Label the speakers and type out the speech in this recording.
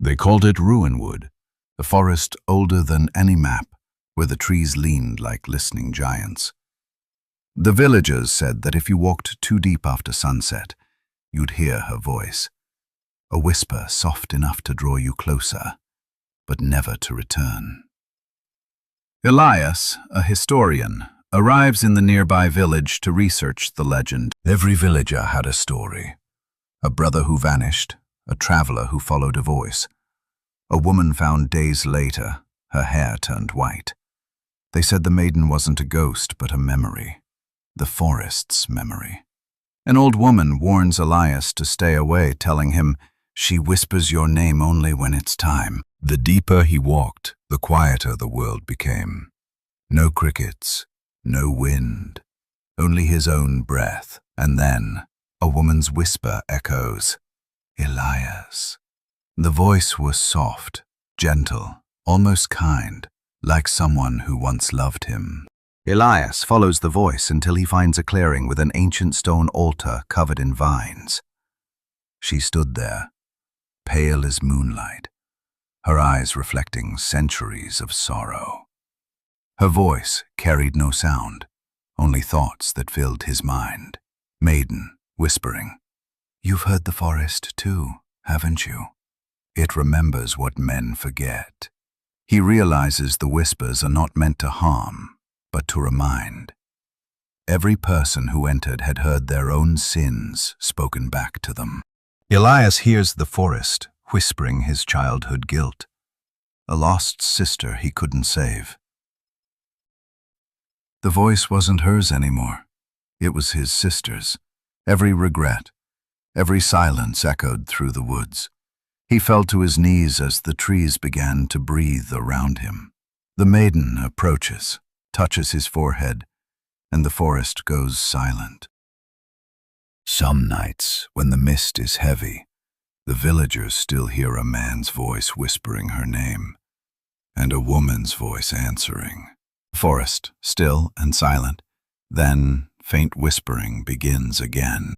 Speaker 1: They called it ruinwood, the forest older than any map, where the trees leaned like listening giants. The villagers said that if you walked too deep after sunset, you'd hear her voice, a whisper soft enough to draw you closer, but never to return. Elias, a historian, arrives in the nearby village to research the legend. Every villager had a story. A brother who vanished, a traveler who followed a voice. A woman found days later, her hair turned white. They said the maiden wasn't a ghost, but a memory. The forest's memory. An old woman warns Elias to stay away, telling him, "She whispers your name only when it's time." The deeper he walked, the quieter the world became. No crickets, no wind, only his own breath. And then, a woman's whisper echoes, "Elias." The voice was soft, gentle, almost kind, like someone who once loved him. Elias follows the voice until he finds a clearing with an ancient stone altar covered in vines. She stood there, pale as moonlight, her eyes reflecting centuries of sorrow. Her voice carried no sound, only thoughts that filled his mind. Maiden, whispering, "You've heard the forest too, haven't you? It remembers what men forget." He realizes the whispers are not meant to harm, but to remind. Every person who entered had heard their own sins spoken back to them. Elias hears the forest whispering his childhood guilt, a lost sister he couldn't save. The voice wasn't hers anymore. It was his sister's. Every regret, every silence echoed through the woods. He fell to his knees as the trees began to breathe around him. The maiden approaches, touches his forehead, and the forest goes silent. Some nights, when the mist is heavy, the villagers still hear a man's voice whispering her name, and a woman's voice answering. The forest, still and silent, then faint whispering begins again.